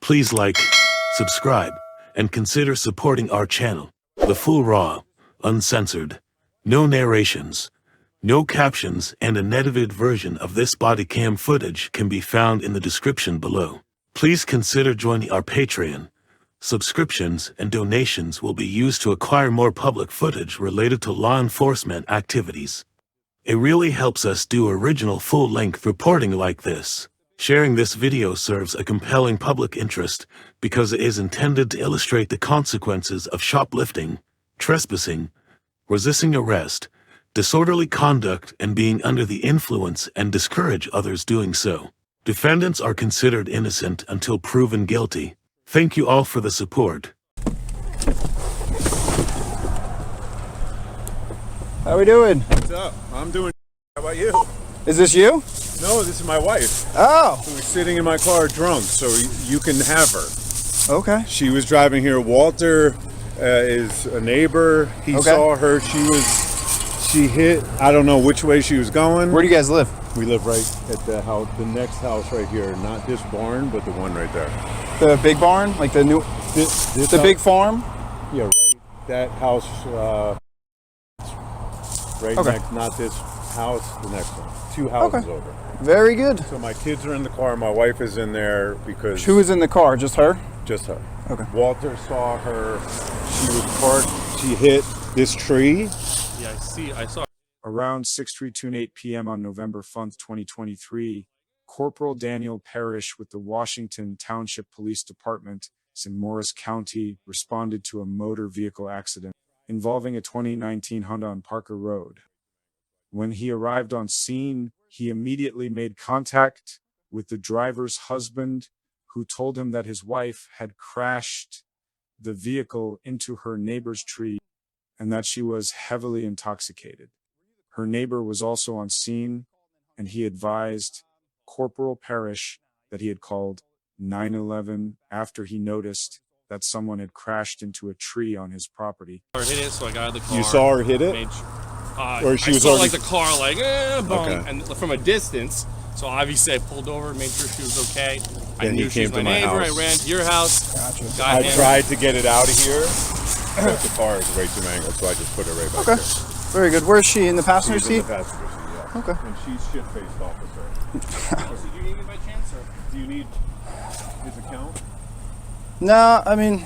Please like, subscribe, and consider supporting our channel. The full raw, uncensored, no narrations, no captions, and unedited version of this body cam footage can be found in the description below. Please consider joining our Patreon. Subscriptions and donations will be used to acquire more public footage related to law enforcement activities. It really helps us do original full-length reporting like this. Sharing this video serves a compelling public interest because it is intended to illustrate the consequences of shoplifting, trespassing, resisting arrest, disorderly conduct, and being under the influence, and discourage others doing so. Defendants are considered innocent until proven guilty. Thank you all for the support. How we doing? What's up? I'm doing. How about you? Is this you? No, this is my wife. Oh. Who's sitting in my car drunk, so you can have her. Okay. She was driving here. Walter is a neighbor. He saw her. She hit. I don't know which way she was going. Where do you guys live? We live right at the house, the next house right here. Not this barn, but the one right there. The big barn, like the new, the big farm. Yeah, right. That house. Right next, not this house, the next one. 2 houses over. Very good. So my kids are in the car. My wife is in there because. Who is in the car? Just her? Just her. Okay. Walter saw her. She was parked. She hit this tree. Yeah, I saw. Around 6:28 p.m. on November 5th, 2023, Corporal Daniel Parrish with the Washington Township Police Department in Morris County responded to a motor vehicle accident involving a 2019 Honda on Parker Road. When he arrived on scene, he immediately made contact with the driver's husband, who told him that his wife had crashed the vehicle into her neighbor's tree and that she was heavily intoxicated. Her neighbor was also on scene, and he advised Corporal Parrish that he had called 911 after he noticed that someone had crashed into a tree on his property. I hit it, so I got out of the car. You saw her hit it? Or she was saw already... like the car like, boom, Okay. and from a distance. So obviously I pulled over, made sure she was okay. I Then he knew she was came my to my neighbor. house. I ran to your house. Gotcha. Got I him. tried to get it out of here, but the car is way too mangled, so I just put her right back there. Very good. Where is she? In the passenger She's in seat? the passenger seat, yeah. Okay. And she's shit-faced officer. So do you need me by chance, or? Do you need his account? No, I mean,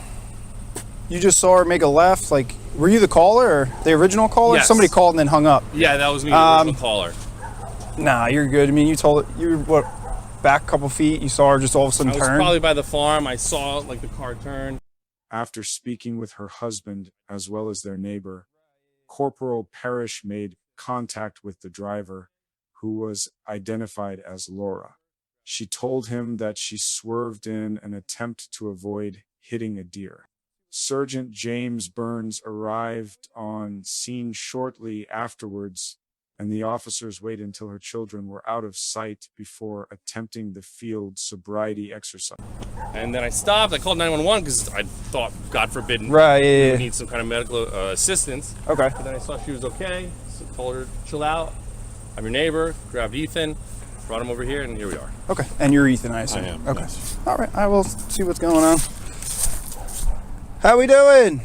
you just saw her make a left. Like, were you the caller or the original caller? Yes. Somebody called and then hung up. Yeah, that was me, the original caller. Nah, you're good. I mean, you told it. You were what, back a couple feet. You saw her just all of a sudden I was turn. probably by the farm. I saw like the car turn. After speaking with her husband as well as their neighbor, Corporal Parrish made contact with the driver, who was identified as Laura. She told him that she swerved in an attempt to avoid hitting a deer. Sergeant James Burns arrived on scene shortly afterwards, and the officers waited until her children were out of sight before attempting the field sobriety exercise. And then I stopped. I called 911 because I thought, God forbid, Right, we yeah. need some kind of medical assistance. Okay. But then I saw she was okay, so told her, chill out. I'm your neighbor, grabbed Ethan, brought him over here, and here we are. Okay. And you're Ethan, I assume. I am, Okay. yes. All right. I will see what's going on. How we doing?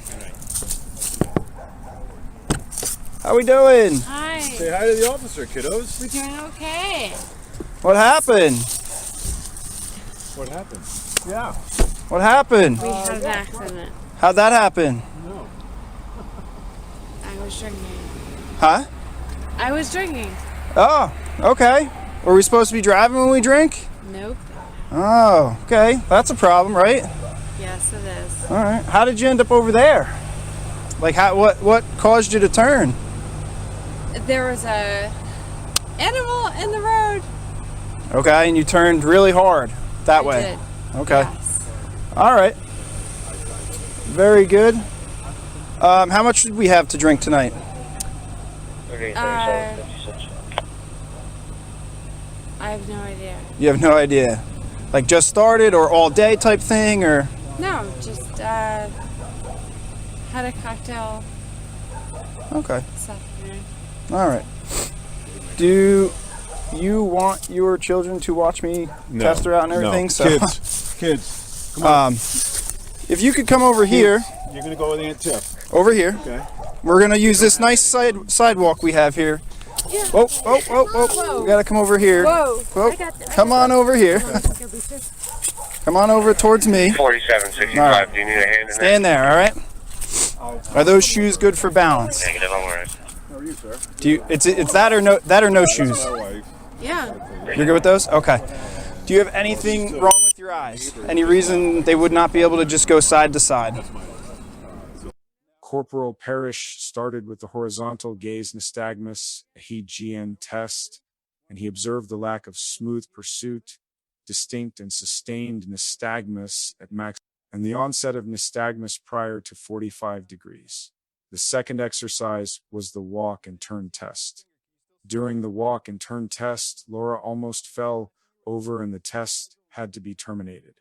How we doing? Hi. Say hi to the officer, kiddos. We're doing okay. What happened? What happened? Yeah. What happened? We had an accident. How'd that happen? No. I was drinking. Huh? I was drinking. Oh, okay. Were we supposed to be driving when we drink? Nope. Oh, okay. That's a problem, right? Yes, it is. All right. How did you end up over there? Like, what caused you to turn? There was a animal in the road. Okay, and you turned really hard that way. I did. Okay. Yes. All right. Very good. How much did we have to drink tonight? I have no idea. You have no idea. Like just started or all day type thing or? No, just had a cocktail Okay. this afternoon. All right. Do you want your children to watch me test her out and everything? No. So Kids, If you could come over here, You're gonna go with Aunt Tiff. over here. Okay. We're gonna use this nice sidewalk we have here. Whoa, whoa, whoa, whoa! We gotta come over here. Whoa! Come on over here. Come on over towards me. 4765. All right. Do you need a hand in that? Stand there. All right. Are those shoes good for balance? Negative, I'm wearing. How are you, sir? Do you? It's that or no shoes. My wife. Yeah. You're good with those? Okay. Do you have anything wrong with your eyes? Any reason they would not be able to just go side to side? Corporal Parrish started with the horizontal gaze nystagmus, a HGN test, and he observed the lack of smooth pursuit, distinct and sustained nystagmus at max, and the onset of nystagmus prior to 45 degrees. The second exercise was the walk and turn test. During the walk and turn test, Laura almost fell over and the test had to be terminated.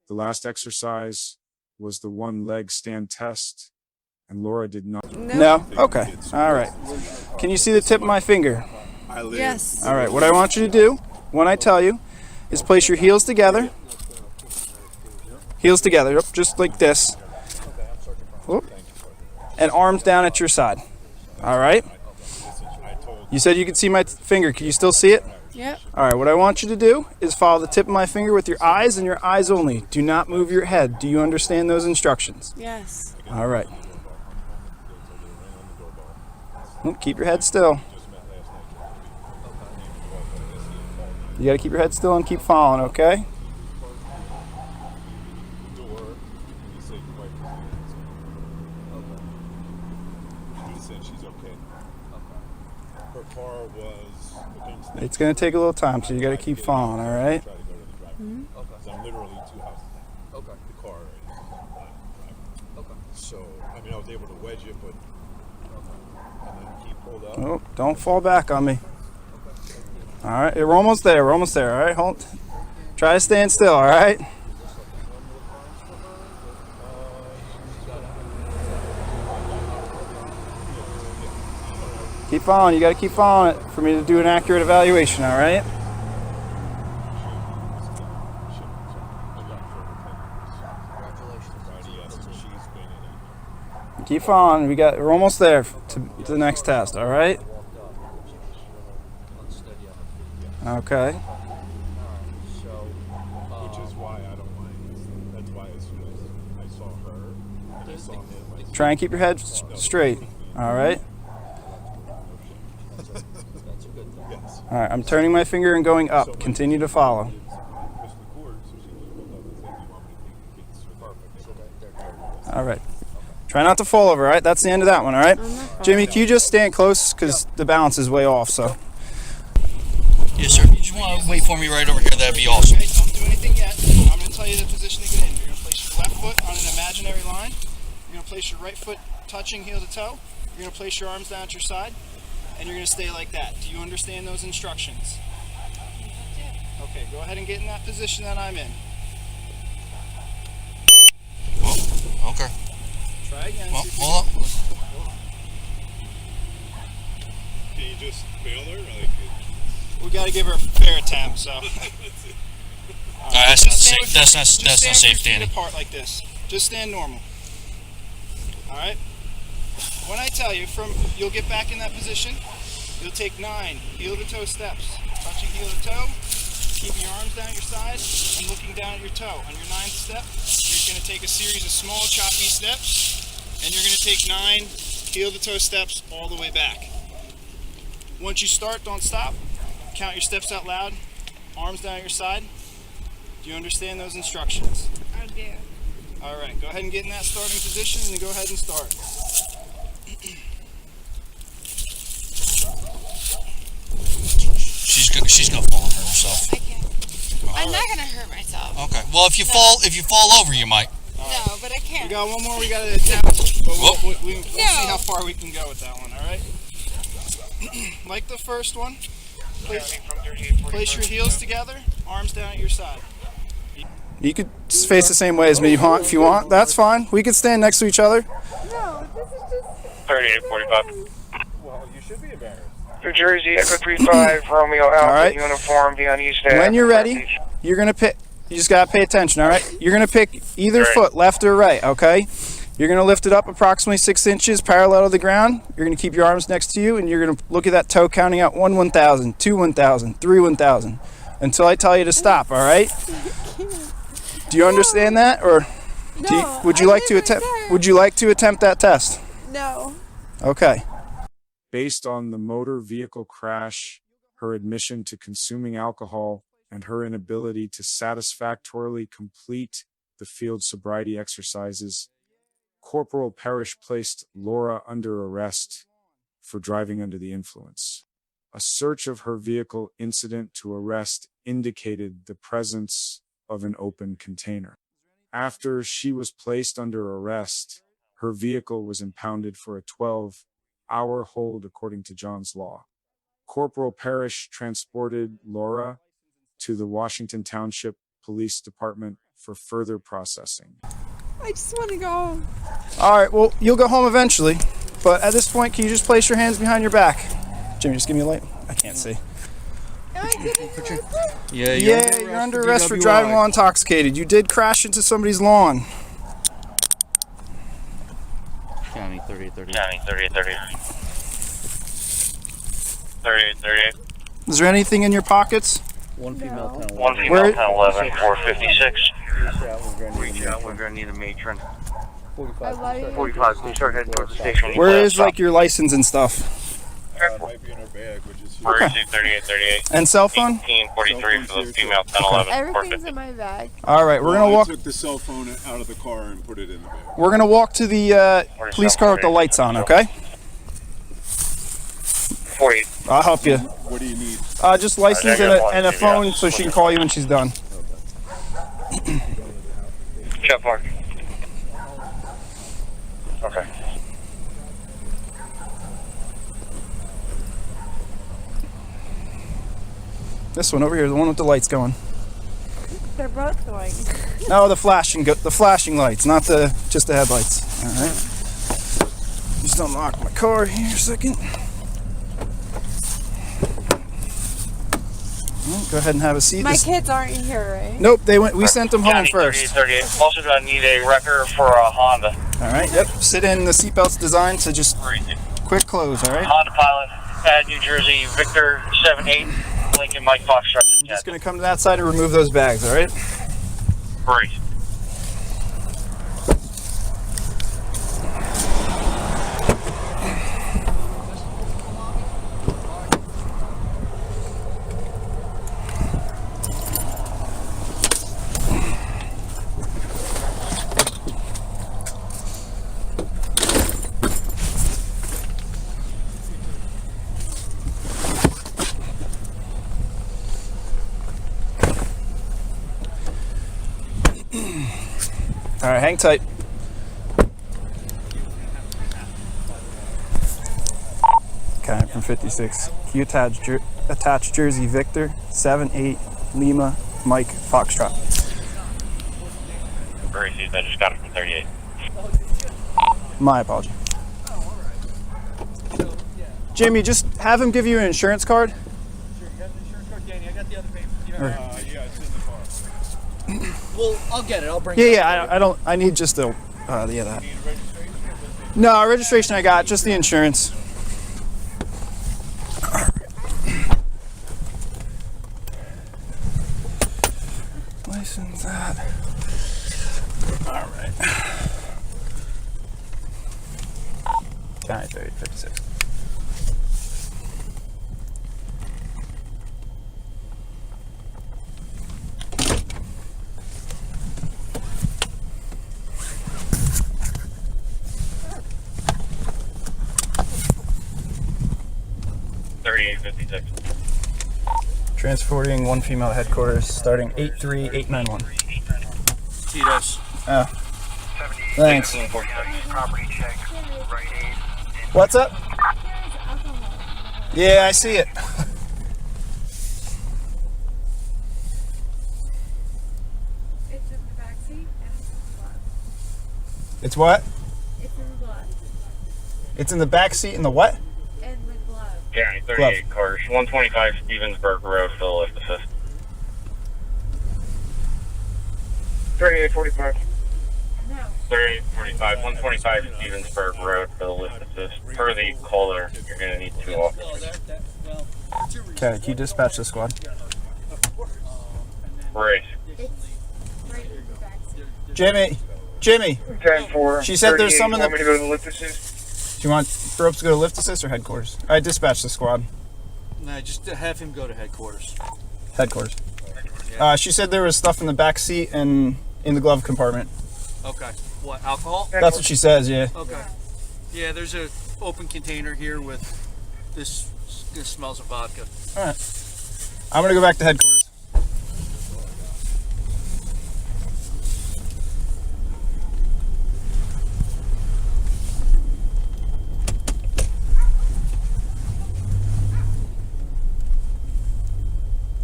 The last exercise was the one leg stand test, and Laura did not. No? Okay. All right. Can you see the tip of my finger? Yes. All right. What I want you to do, when I tell you, is place your heels together. Heels together, yep, just like this. Whoop. And arms down at your side. All right? You said you could see my finger. Can you still see it? Yep. All right, what I want you to do is follow the tip of my finger with your eyes and your eyes only. Do not move your head. Do you understand those instructions? Yes. All right. Keep your head still. You got to keep your head still and keep following, okay? It's going to take a little time, so you got to keep following, all right? I'm literally 2 houses down. Okay. The car is driving. Okay. So, I mean, I was able to wedge it, but and then keep pulled up. Oh, don't fall back on me. All right, we're almost there. We're almost there. All right, hold. Try to stand still. All right. Keep following. You got to keep following it for me to do an accurate evaluation. All right. Keep following. We're almost there to the next test. All right. Okay. Which is why I don't mind. That's why as soon as I saw her and I saw him, Try and keep your head straight. All right. All right. I'm turning my finger and going up. Continue to follow. All right. Try not to fall over. All right. That's the end of that one. All right. Jimmy, can you just stand close because the balance is way off. So. Yes, sir. You just want to wait for me right over here. That'd be awesome. Okay, don't do anything yet. I'm going to tell you the position to get in. You're going to place your left foot on an imaginary line. You're going to place your right foot touching heel to toe. You're going to place your arms down at your side. And you're going to stay like that. Do you understand those instructions? Okay, go ahead and get in that position that I'm in. Well, okay. Try again. Well, hold up. can you just bail her? Like, We got to give her a fair attempt, so. That's not safe. That's not safe standing. Apart like this. Just stand normal. All right. When I tell you, you'll get back in that position. You'll take 9 heel to toe steps, touching heel to toe, keeping your arms down your side and looking down at your toe. On your 9th step, you're going to take a series of small choppy steps, and you're going to take 9 heel to toe steps all the way back. Once you start, don't stop. Count your steps out loud. Arms down at your side. Do you understand those instructions? I do. All right, go ahead and get in that starting position and then go ahead and start. She's gonna fall and hurt herself. I can't. I'm not gonna hurt myself. Okay. Well, if you fall over, you might. No, but I We can't. got one more we got to attempt, but we'll see No. how far we can go with that one, all right? Like the first one, place your heels together, arms down at your side. You could face the same way as me if you want. That's fine. We could stand next to each other. No, this is just. 3845. well, you should be embarrassed. New Jersey, Echo 35, Romeo Alpha, right. uniform, be on East Ave. When you're ready, you're going to pick You just gotta pay attention, all right? You're gonna pick either foot, left or right, okay? You're gonna lift it up approximately 6 inches parallel to the ground. You're gonna keep your arms next to you, and you're gonna look at that toe, counting out 1 1,000, 2 1,000, 3 1,000, until I tell you to stop, all right? Do you understand that, or would you like to attempt? Would you like to attempt that test? No. Okay. Based on the motor vehicle crash, her admission to consuming alcohol, and her inability to satisfactorily complete the field sobriety exercises, Corporal Parrish placed Laura under arrest for driving under the influence. A search of her vehicle incident to arrest indicated the presence of an open container. After she was placed under arrest, her vehicle was impounded for a 12-hour hold according to John's law. Corporal Parrish transported Laura to the Washington Township Police Department for further processing. I just want to go home. All right, well, you'll go home eventually, but at this point, can you just place your hands behind your back? Jimmy, just give me a light. I can't see. Am I getting arrested? Yeah, You're under arrest for driving while intoxicated. You did crash into somebody's lawn. County 3838. County 3838. 3838. Is there anything in your pockets? One female, 10 One female, Where- 1011, 456. We're gonna need a matron. 45, please start heading towards the station. Where is like your license and stuff? Might be in her bag, which is Emergency 3838. And cell phone? 1843 for the female, 1011, Everything's 450. in my bag. All right, we're gonna I walk. took the cell phone out of the car and put it in the bag. We're gonna walk to the police car with the lights on. Okay? 48. I'll help you. What do you need? Just license and a phone so she can call you when she's done. Shut park. Okay. This one over here, the one with the lights going. They're both going. No, the flashing lights, not just the headlights. All right. Just unlock my car here a second. Well, go ahead and have a seat. My kids aren't here, right? Nope, they went. We sent them home County first. 3838. Also gonna need a wrecker for a Honda. All right. Yep. Sit in. The seatbelt's designed to just quick close. All right. Honda Pilot, Pad, New Jersey, Victor 78, Lincoln Mike Foxtrot to I'm just gonna come to that side and remove those bags. All right. Great. All right. Hang tight. Okay, from 56. Can you attach Jersey Victor 78 Lima Mike Foxtrot? Very soon, I just got it from 38. My apology. Jimmy, just have him give you an insurance card. Sure, you got the insurance card, Danny. I got the other paper. Yeah, it's in the car. Well, I'll get it. I'll bring Yeah, I don't. I need just the that. No, registration I got, just the insurance. License that. All right. County 3056. Transporting one female to headquarters, starting 83891. Cheetos. Oh. Thanks. What's up? Yeah, I see it. It's in the back seat and it's in the blood. It's what? It's in the blood. It's in the back seat in the what? And the glove. County 38 cars, 125 Stevensburg Road, Philadelphia 5th. 3845. No. 3845, 125 Stevensburg Road for the lift assist. Per the caller, you're going to need 2 officers. Okay, can you dispatch the squad? Parrish. Jimmy! Jimmy! 10-4. She said there's some in the... Want me to go to the lift assist? Do you want ropes to go to lift assist or headquarters? I dispatched the squad. No, just to have him go to headquarters. Headquarters. She said there was stuff in the back seat and in the glove compartment. Okay. What, alcohol? That's what she says, yeah. Okay. Yeah, there's a open container here with this smells of vodka. Alright. I'm gonna go back to headquarters.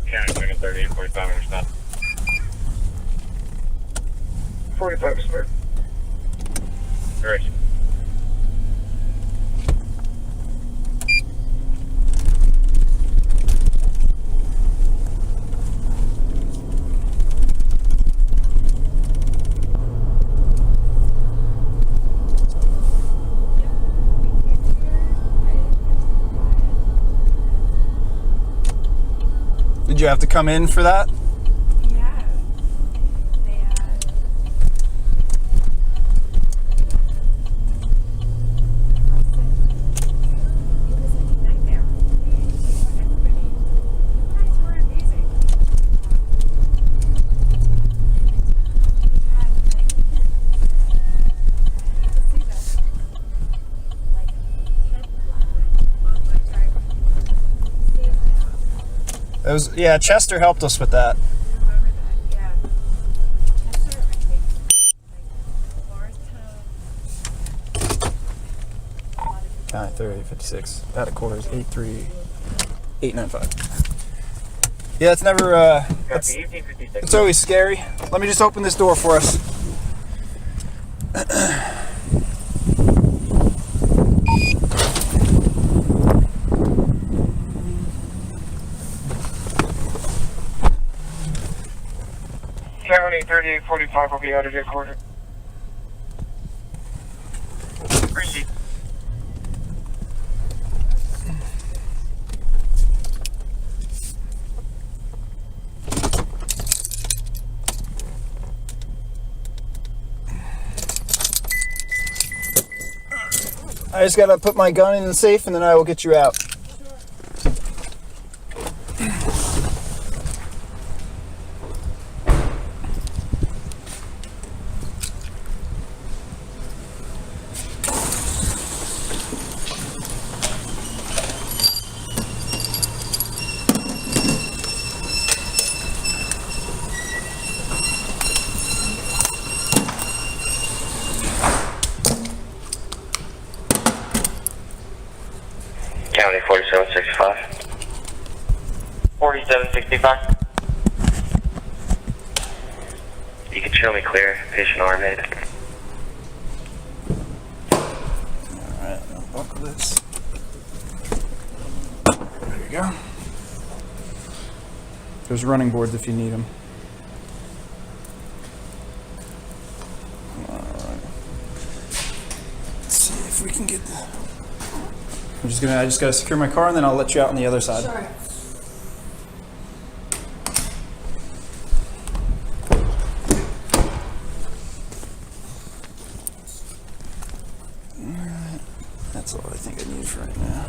County 3845, understand. 45, sir. Parrish. Did you have to come in for that? Yeah. They, it was a nightmare. Everybody, you guys were amazing. We had, like, to see that, like, head on my driveway. Saved my house. It was, yeah, Chester helped us with that. Remember that, yeah. Chester, I think, like, Lawrencetown. A lot of people. County 3856. At a quarters 83895. Yeah, it's never it's, Copy, 1856. it's always scary. Let me just open this door for us. County 3845 will be out of your quarter. Proceed. I just gotta put my gun in the safe and then I will get you out. County 4765. 4765. You can show me clear. Patient arm aid. Alright, I'll buckle this. There you go. There's running boards if you need them. Alright. Let's see if we can get the... I just gotta secure my car and then I'll let you out on the other side. Sure. Alright. That's all I think I need for right now.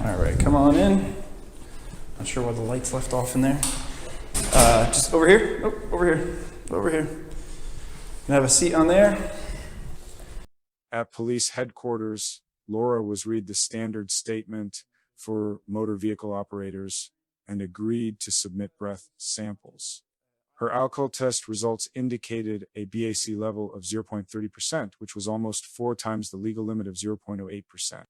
Alright, come on in. Not sure why the lights left off in there. Just over here. Oh, over here. Over here. And have a seat on there. At police headquarters, Laura was read the standard statement for motor vehicle operators and agreed to submit breath samples. Her alcohol test results indicated a BAC level of 0.30%, which was almost 4 times the legal limit of 0.08%.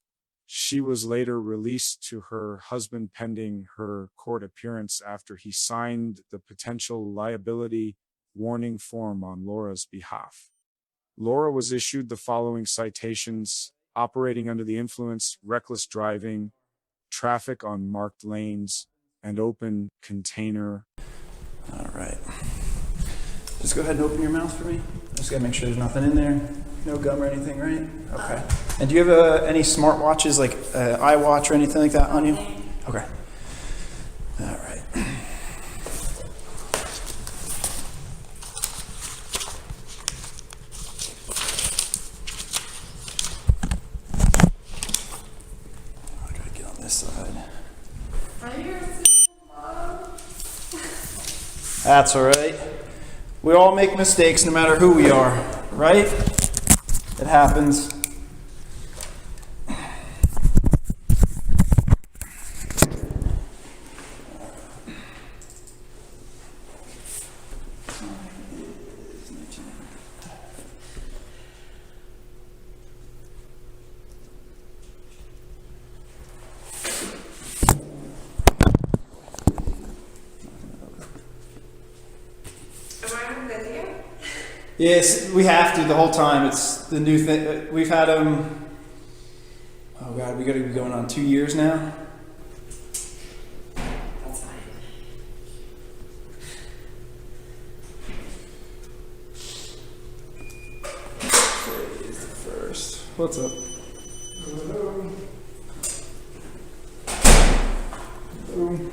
She was later released to her husband pending her court appearance after he signed the potential liability warning form on Laura's behalf. Laura was issued the following citations: operating under the influence, reckless driving, traffic on marked lanes, and open container. All right. Just go ahead and open your mouth for me. Just gotta make sure there's nothing in there. No gum or anything, right? Okay. And do you have any smart watches, like iWatch or anything like that on you? Okay. All right. I'll try to get on this side. That's all right. We all make mistakes no matter who we are, right? It happens. Yes, we have to the whole time. It's the new thing. We've had oh God, we got to be going on 2 years now. That's fine. Today is the first. What's up? Hello. Boom.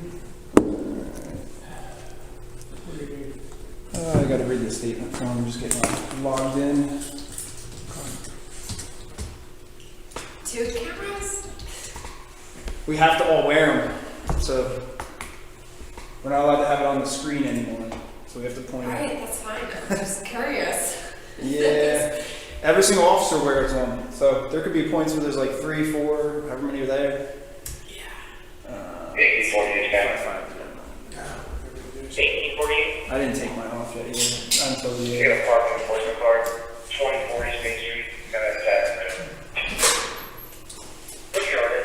I got to read the statement form. I'm just getting logged in. 2 cameras? We have to all wear them, so we're not allowed to have it on the screen anymore. So we have to point Alright, it. that's fine. I'm just curious. Yeah, every single officer wears one. So there could be points where there's like 3, 4, however many are there. Yeah. 1848 camera. 1848. I didn't take mine off yet either until You the. got a park enforcement card, 2040 State Street, got a tag. What's your order?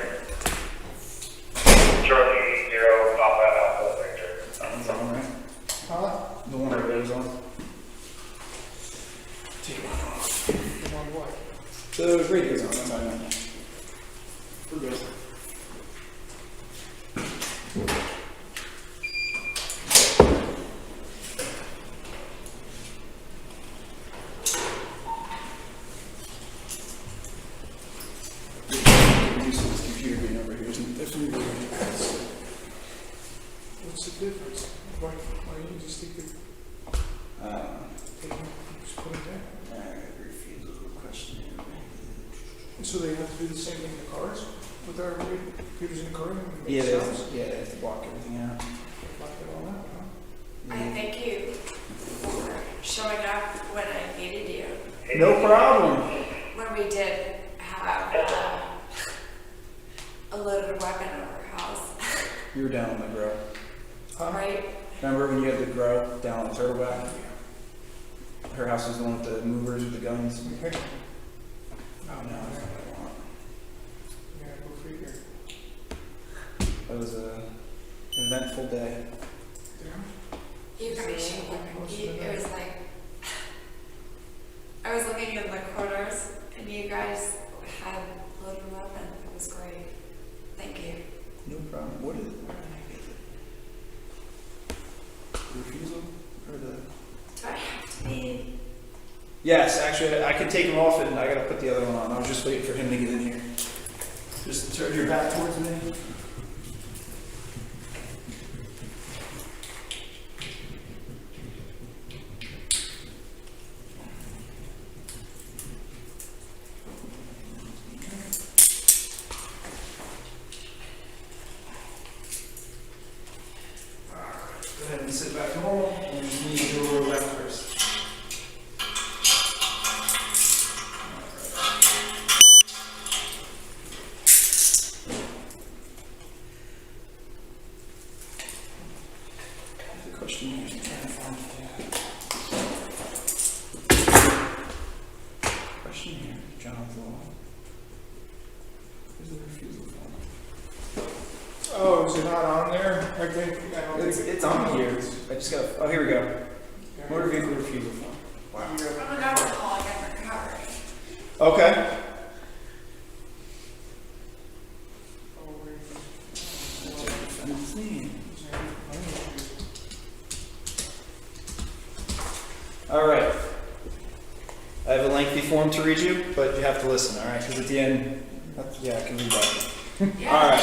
Charlie 0 Papa Alpha Victor. That one's on, right? The one that goes on. Take one off. On what? The radio's on, that's what I meant. We're good. What's the difference? Why don't you just take it, just put it down? Questionnaire. So they have to do the same thing in the cars? With our computers in the car? And Yeah, make sounds? they have to block everything out. Block it all out, huh? I thank you for showing up when I needed you. No problem. When we did have a loaded weapon in our house. You were down on the grow. Right? Remember when you had the grow down on Turtleback? Her house was the one with the movers with the guns. Okay. Oh no, that's not what I want. Yeah, go figure. That was an eventful day. You guys should it was like, I was looking in the corners and you guys had a loaded weapon. It was great. Thank you. No problem. What is it? Where did I get it? The refusal? Or the... Do I have to be? Yes, actually, I can take him off and I gotta put the other one on. I was just waiting for him to get in here. Just turn your back towards me. Go ahead and sit back normal, and just need to go left first. The question here is trying to find the question here, John's law. Where's the refusal form? Oh, is it not on there? I don't think It's on here. I just got. Oh, here we go. Motor vehicle refusal form. Wow. I'm gonna go call again for recovery. Okay. All right. I have a lengthy form to read you, but you have to listen, all right? Because at the end, yeah, I can read that. All right.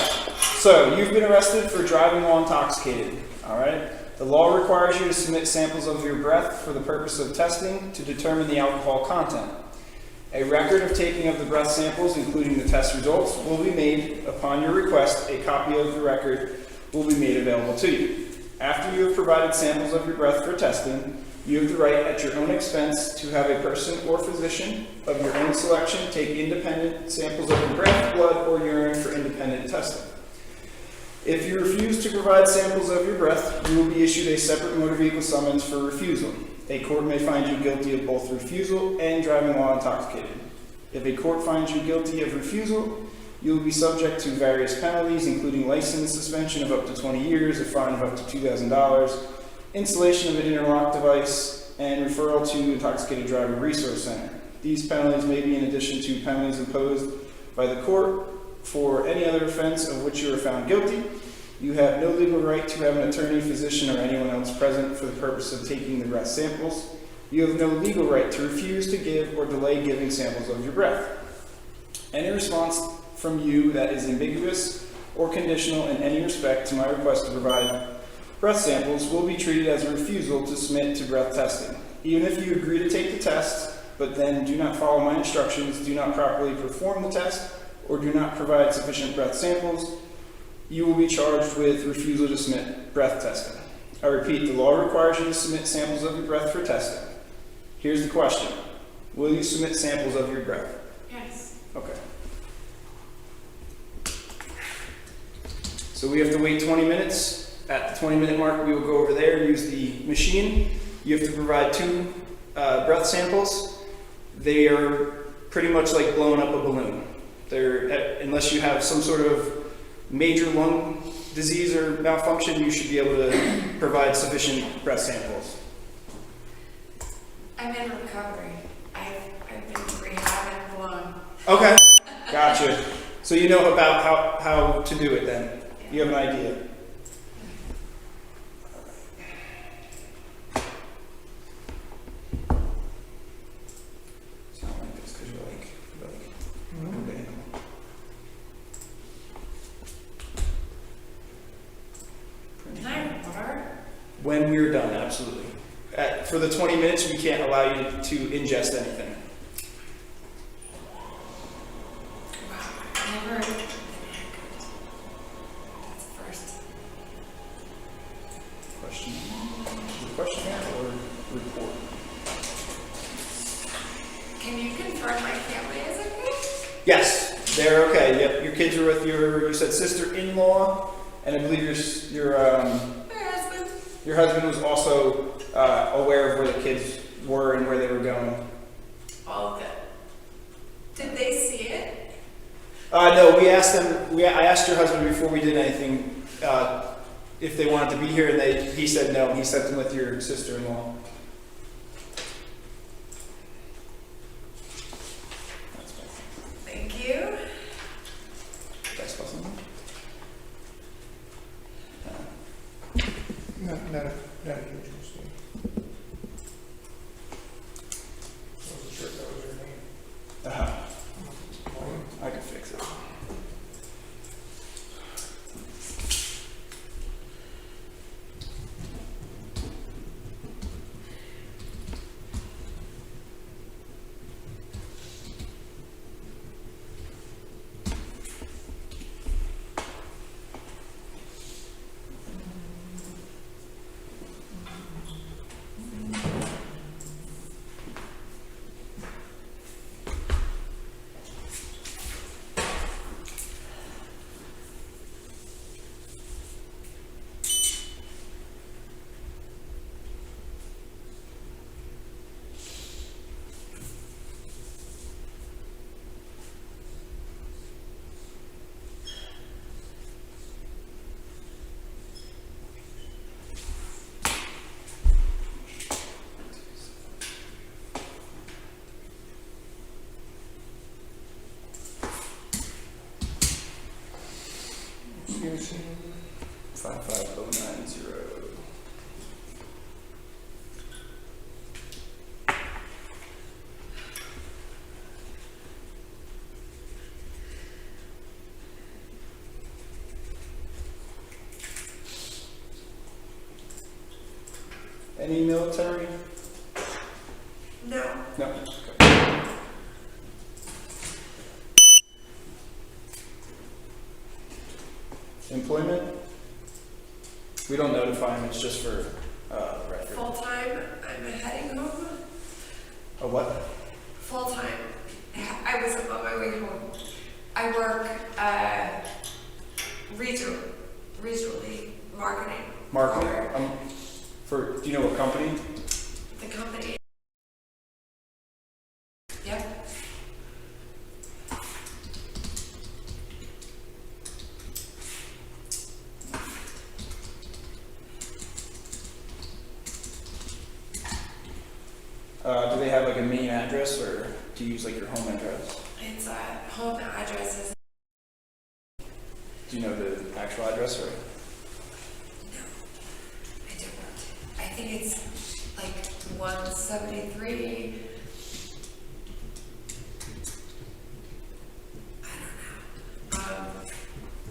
So you've been arrested for driving while intoxicated, all right? The law requires you to submit samples of your breath for the purpose of testing to determine the alcohol content. A record of taking of the breath samples, including the test results, will be made. Upon your request, a copy of the record will be made available to you. After you have provided samples of your breath for testing, you have the right at your own expense to have a person or physician of your own selection take independent samples of your breath, blood, or urine for independent testing. If you refuse to provide samples of your breath, you will be issued a separate motor vehicle summons for refusal. A court may find you guilty of both refusal and driving while intoxicated. If a court finds you guilty of refusal, you will be subject to various penalties, including license suspension of up to 20 years, a fine of up to $2,000, installation of an interlock device, and referral to Intoxicated Driver Resource Center. These penalties may be in addition to penalties imposed by the court for any other offense of which you are found guilty. You have no legal right to have an attorney, physician, or anyone else present for the purpose of taking the breath samples. You have no legal right to refuse to give or delay giving samples of your breath. Any response from you that is ambiguous or conditional in any respect to my request to provide breath samples will be treated as a refusal to submit to breath testing. Even if you agree to take the test, but then do not follow my instructions, do not properly perform the test, or do not provide sufficient breath samples, you will be charged with refusal to submit breath testing. I repeat, the law requires you to submit samples of your breath for testing. Here's the question. Will you submit samples of your breath? Yes. Okay. So we have to wait 20 minutes. At the 20-minute mark, we will go over there and use the machine. You have to provide 2 breath samples. They are pretty much like blowing up a balloon. Unless you have some sort of major lung disease or malfunction, you should be able to provide sufficient breath samples. I'm in recovery. I've been to rehab and blown. Okay, gotcha. So you know about how to do it then? You have an idea? It's not like this because you're like, okay. Can I have water? When we're done, absolutely. For the 20 minutes, we can't allow you to ingest anything. Wow, never. That's the first. Question? Is it a question or report? Can you confirm my family is okay? Yes, they're okay. Yep, your kids are with you said sister-in-law, and I believe your husband was also aware of where the kids were and where they were going. All good. Did they see it? No, we asked them. I asked your husband before we did anything if they wanted to be here, and he said no. He sent them with your sister-in-law. Thank you. Not a huge mistake. I wasn't sure if that was your name. I can fix it. Mason. 55090. Any military? No. No. Okay. Employment? We don't notify them, it's just for record. Full-time, I'm heading home. A what? Full-time. I was on my way home. I work regionally, marketing. Marketing? Do you know what company? The company. Yep. Do they have like a main address, or do you use like your home address? It's home address is. Do you know the actual address, or? No, I don't. I think it's like 173. I don't know.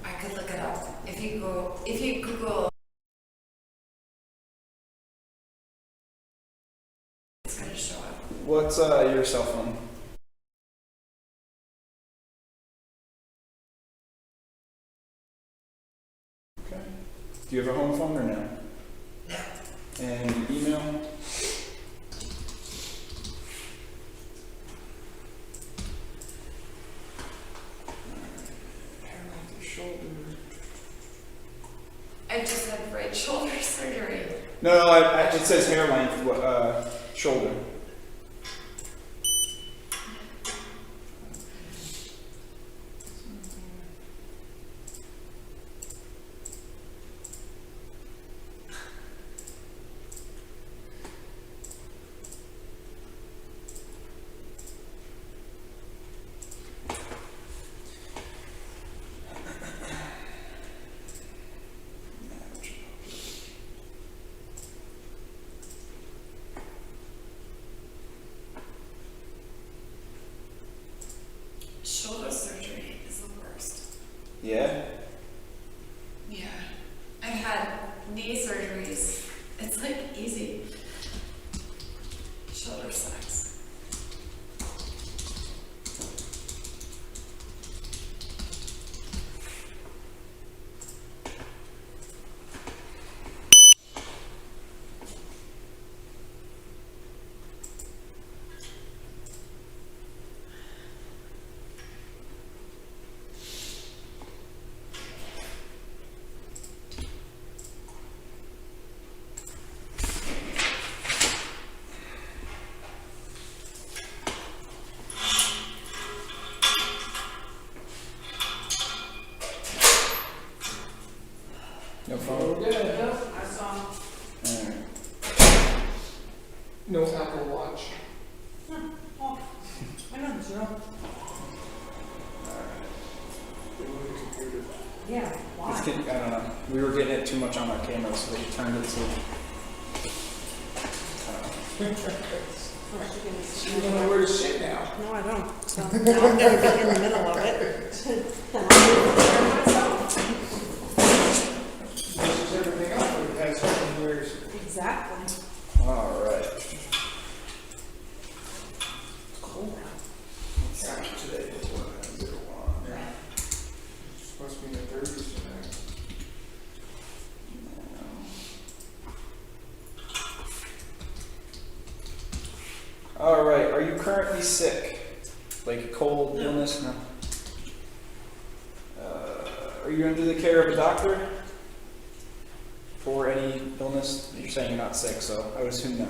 I could look it up. If you Google, it's gonna show up. What's your cell phone? Okay. Do you have a home phone or no? No. And email? Shoulder. I just had right shoulder surgery. No, it says hair length, shoulder. Shoulder surgery is the worst. Yeah? Yeah. I've had knee surgeries. It's like easy. Shoulder sucks. No phone? I saw. Alright. No Apple Watch. Oh, I know, Joe. Yeah, why? I don't know. We were getting it too much on our camera, so they turned it to. You don't know where to sit now. No, I don't. So now I'm gonna get in the middle of it. This is everything else, but it has something where it's. Exactly. Alright. It's cold out. Today is 101. Yeah. It's supposed to be in the 30s tonight. Alright, are you currently sick? Like a cold, illness? No. Are you under the care of a doctor? For any illness? You're saying you're not sick, so I would assume no.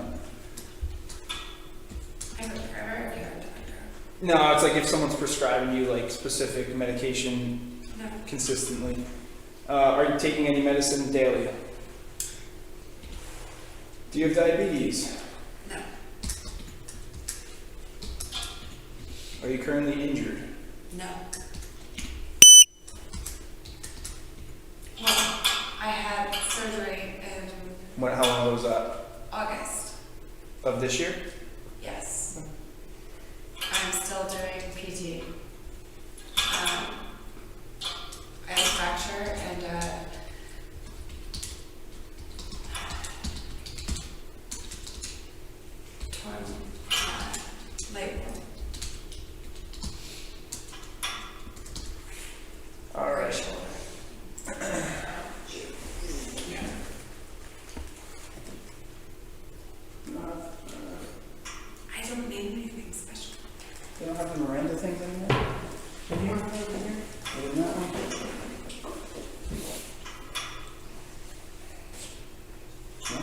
I'm a primary care doctor. No, it's like if someone's prescribing you like specific medication No. consistently. Are you taking any medicine daily? Do you have diabetes? No. Are you currently injured? No. How long was that? August. Of this year? Yes. I'm still doing PT. I had a fracture and torn labrum. All right. Shoulder. I don't need anything special. They don't have the Miranda things in there? In here? In that one? No?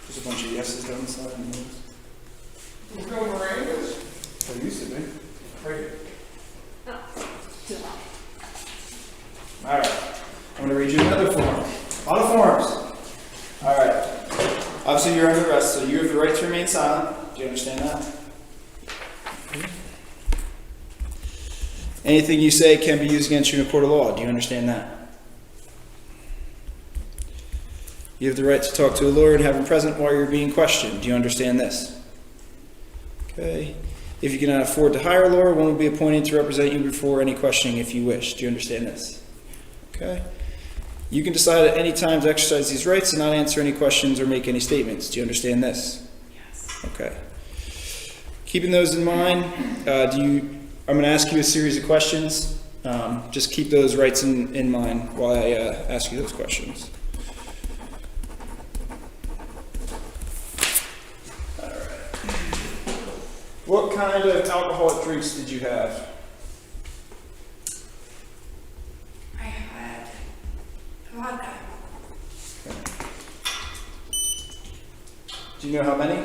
There's a bunch of yeses down the side and those. There's no Mirandas. There used to be. Right here. Alright. I'm going to read you another form. A lot of forms. Alright. Obviously you're under arrest, so you have the right to remain silent. Do you understand that? Anything you say can be used against you in a court of law. Do you understand that? You have the right to talk to a lawyer and have him present while you're being questioned. Do you understand this? Okay. If you cannot afford to hire a lawyer, one will be appointed to represent you before any questioning if you wish. Do you understand this? Okay. You can decide at any time to exercise these rights and not answer any questions or make any statements. Do you understand this? Yes. Okay. Keeping those in mind, I'm going to ask you a series of questions. Just keep those rights in mind while I ask you those questions. All right. What kind of alcoholic drinks did you have? I had vodka. Okay. Do you know how many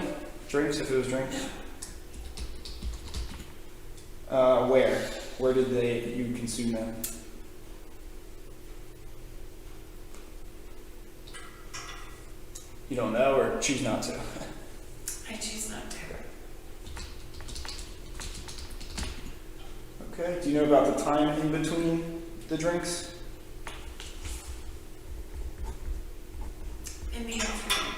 drinks, if it was drinks? Where? Where did you consume them? You don't know or choose not to? I choose not to. Okay. Do you know about the time in between the drinks? In the afternoon.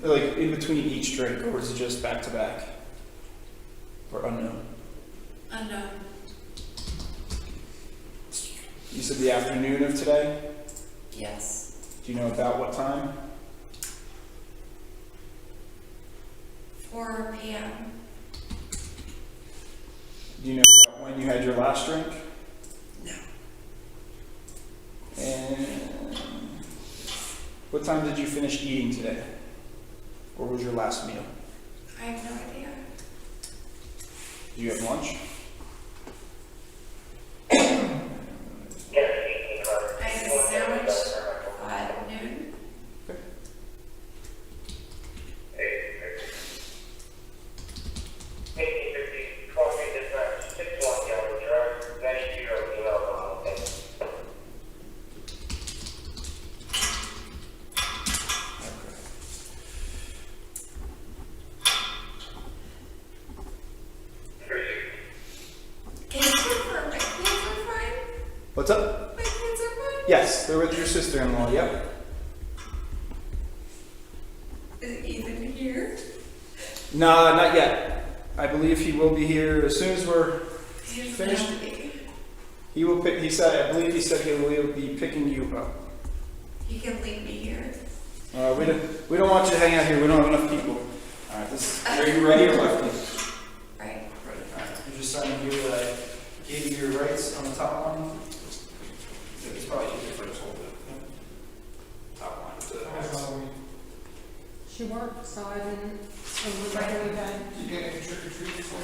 Like in between each drink, or is it just back to back? Or unknown? Unknown. You said the afternoon of today? Yes. Do you know about what time? 4 p.m. Do you know about when you had your last drink? No. And what time did you finish eating today? Or was your last meal? I have no idea. Did you have lunch? I had a sandwich at noon. Okay. Can you confirm my kids are fine? What's up? My kids are fine? Yes, they're with your sister-in-law, yep. Is Ethan here? No, not yet. I believe he will be here as soon as we're He's finished. healthy. He will pick, I believe he said he will be picking you up. He can leave me here. We don't want you to hang out here, we don't have enough people. Alright, are you ready or lefty? Right. Alright, you're just signing here that I gave you your rights on the top line. It's probably easier if I just hold it. Top line. She worked, so I didn't, so we're right away back. You get any trick or treat for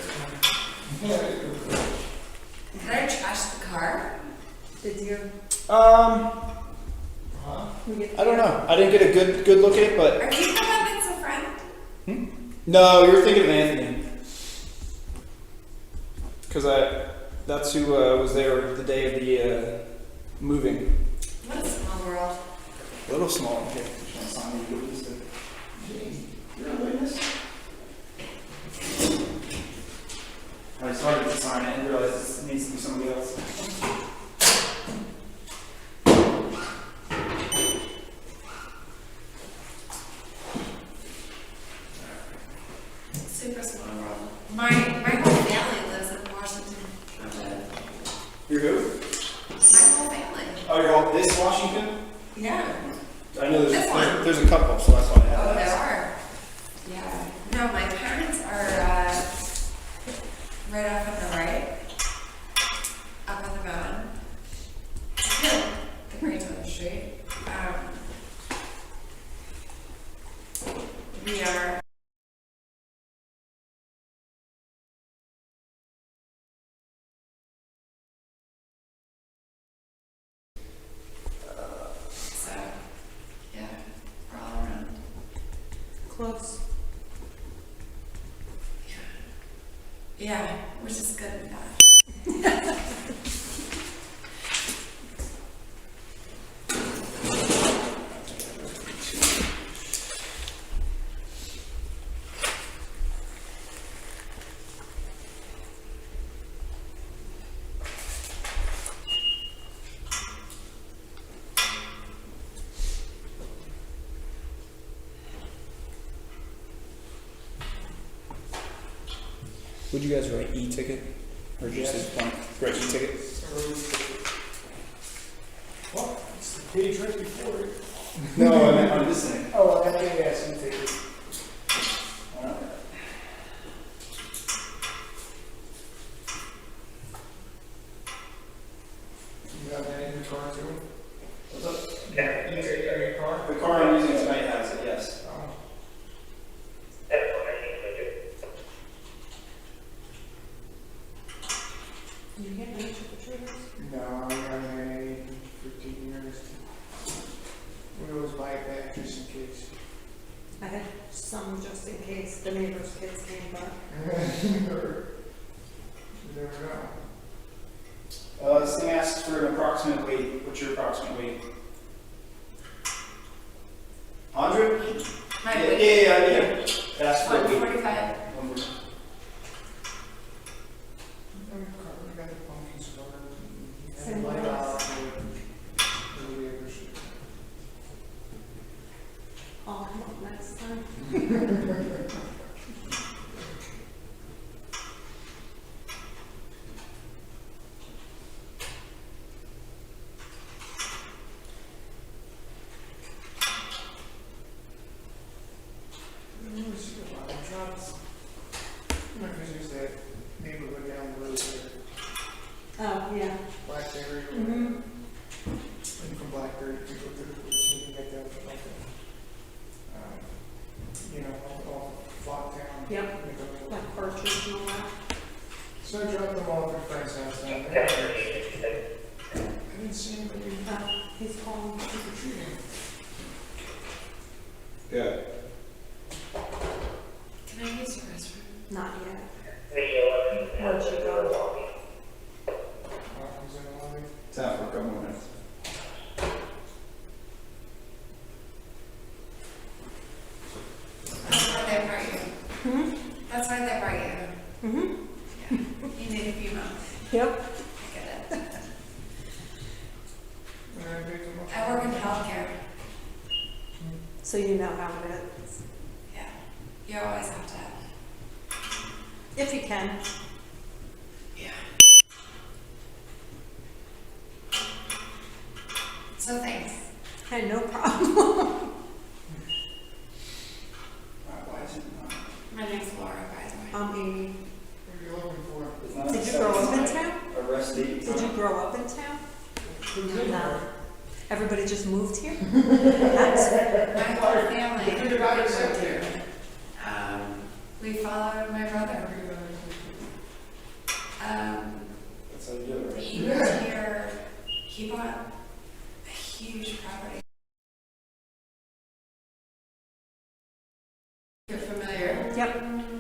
Did I trash the car? Did you? We get I don't know. I didn't get a good look at it, but Are you the one that's a friend? no, you're thinking of Anthony. Because that's who was there the day of the moving. What a small world. A little small. Okay. You're a witness? I started to sign it and realized it needs to be somebody else. so that's why I Oh, asked. there are. Yeah. No, my parents are right off on the right, up on the mountain. The Great on the street. We are. So, yeah, we're all around. Close. Yeah, which is good and bad. Would you guys write e-ticket? Or just write e-ticket? What? It's the page right before it. No, I meant on this thing. Oh, I think that's you take it. You got that in your car too? What's up? Yeah. You take it in your car? The car I'm using tonight has it, yes. Oh. You get any trick-or-treaters? No, I haven't had any for 15 years. We always buy it back just in case. I had some just in case the neighbor's kids came by. You never know. This thing asks for an approximate weight. What's your approximate weight? 100? My Yeah, weight. yeah. That's for weight. 145. We got the pumpkins covered. Same And with light us. out the neighbors. I'll come up next time. There's that neighborhood down the road there, Oh, yeah. Blackberry. Mm-hmm. And from Blackberry, you go through the woods and you get that, like, you know, all flock town. Yep. You go- Like Parrish and all that. So I dropped them off at a friend's house down there. I didn't see anybody He's calling. trick-or-treating. Yeah. Can I use your restroom? Not yet. Where'd you go? He's in the lobby. Time for a couple more minutes. That's why they brought you. That's why they brought you. Mm-hmm. Yeah. You need a few months. Yep. I get it. And I picked them up. I work in healthcare. So you know how it is. Yeah. You always have to. If you can. Yeah. So thanks. Hey, no problem. Why is it not? My name's Laura, by the way. I'm Amy. What are you looking for? It's not Did you grow up in set town? arrest date. Did you grow up in town? Who's in No. there? Everybody just moved here? That's My whole family. Think about it, moved here. here. We followed my brother. That's how you do it, right? He moved here. He bought a huge property. You're familiar. Yep. And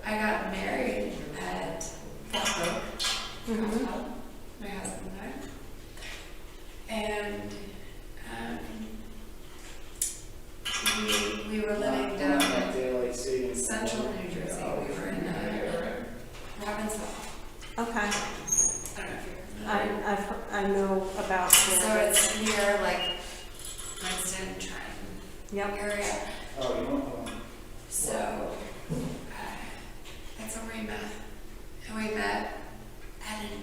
I got married at Corporal, my husband and I. And we were living down in Daylight savings. central New Jersey. We were in Robbinsville. Okay. I don't know if you're familiar. I know about So it. it's near like Princeton, Trenton Yep. area. Oh, you want one? So that's where we met. And we met at an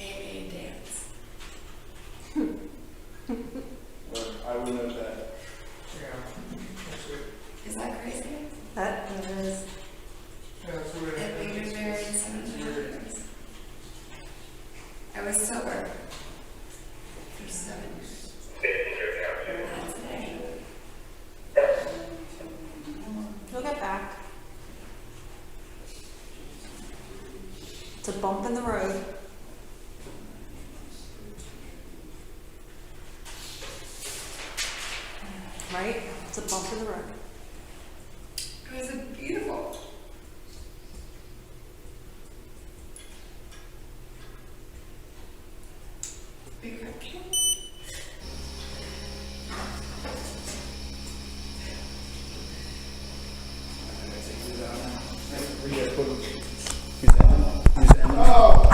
AA dance. Well, I really note that. Is that crazy? That is. If we were married 7 years. I was sober for 7 years. Not today. He'll get back. It's a bump in the road. Right? It's a bump in the road. It was a beautiful. Big red kids. Where do you guys put them? Use the end. Use the end. Oh!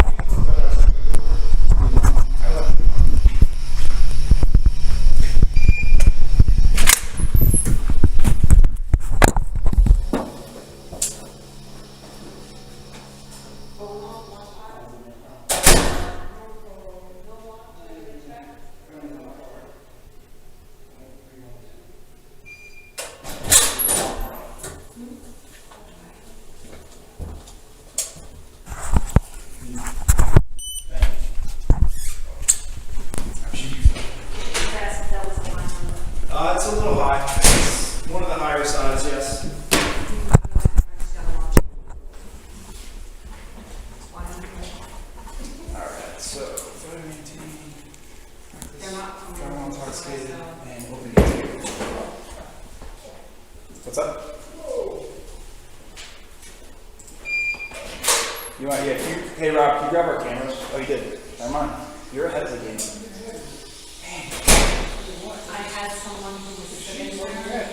It's a little high. It's one of the higher sides, yes. Alright, so They're not driving intoxicated and open gate. What's up? You want, yeah, hey Rob, can you grab our cameras? Oh, you did. Never mind. You're ahead of the game. I had someone who was sitting there.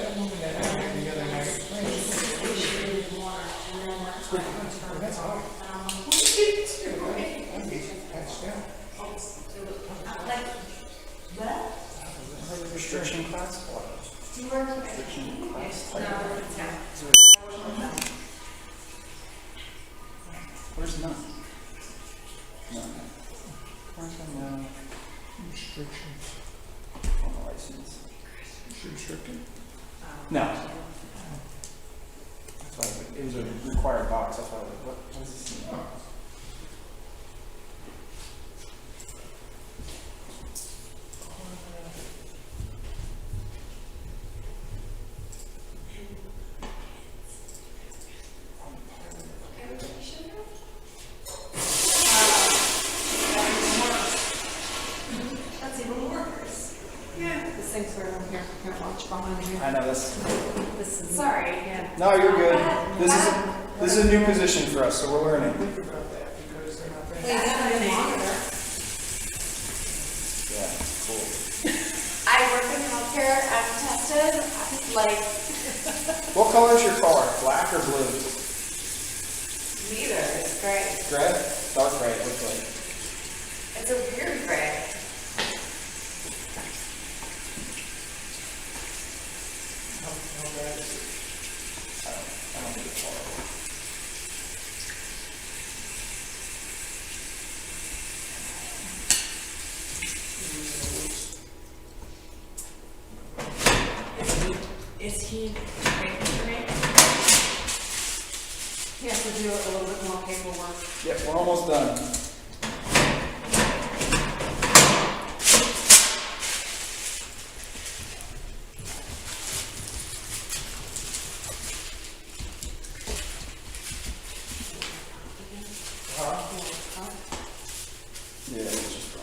Restriction class? Do you work with Restriction class? No, it's not. Where's none? No. Where's the no? Restrictions. On the license. Restricted. No. That's why I was like, it was a required box. That's why I was like, what does this mean? That's even worse. Yeah. This thing's right over here. Can't watch behind you. I know this. This is. Sorry. Yeah. No, you're good. This is a new position for us, so we're learning. Well, you got a monitor. Yeah, cool. I work in healthcare. I'm tested. Like, What color is your car? Black or blue? neither. It's gray. Gray? Dark gray, it looks like. It's a weird gray. I don't think it's horrible. Is he waiting for me? He has to do a little bit more paperwork. Yep, we're almost done. Yeah, it's just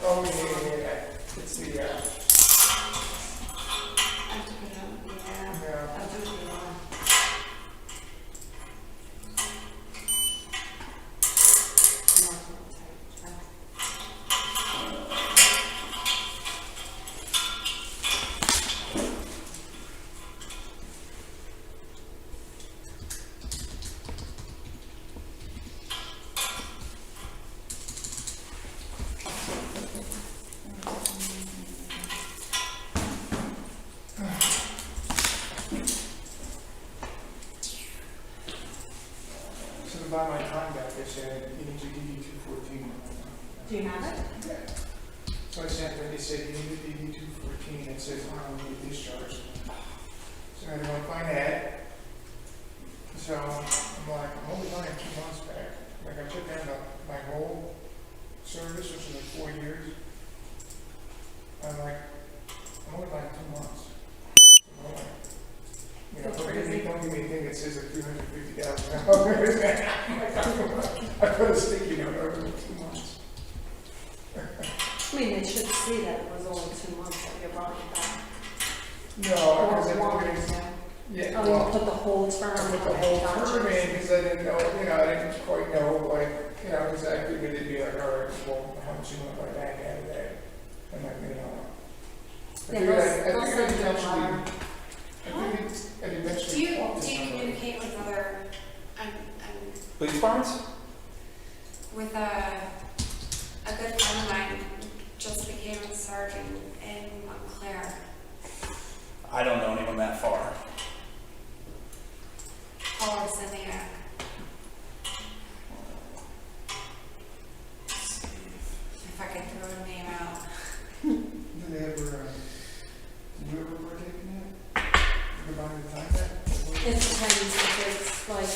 Oh, yeah. It's the, I took it out. Yeah. yeah. I'll do it tomorrow. So by my time back, they said you need to give you 214. Do you have it? Yeah. So I sent them, they said, you need a DD 214 that says Arnold need discharge. So I don't find that. So I'm like, I'm only going 2 months back. Like I took down my whole service, which is like 4 years. I'm like, I'm only going 2 months. So I'm like, you know, don't give me a thing that says like $350,000. I put a sticky note over 2 months. I mean, they should see that it was only 2 months that you brought it back. No, because I Or put it, 1, yeah. yeah, Oh, well, you put the whole term. I put the whole term in because I didn't know, you know, I didn't quite know, like, you know, exactly, but it'd be like, all right, well, how much you want to buy back out of that? I'm like, you know. I figured I'd eventually talk to Do you somebody. communicate with other, Police departments? with a good friend of mine just became a sergeant in Montclair. I don't know anyone that far. Paul Siniak. If I could throw a name out. Did you ever partake in that? Ever buy the time back? It depends if it's like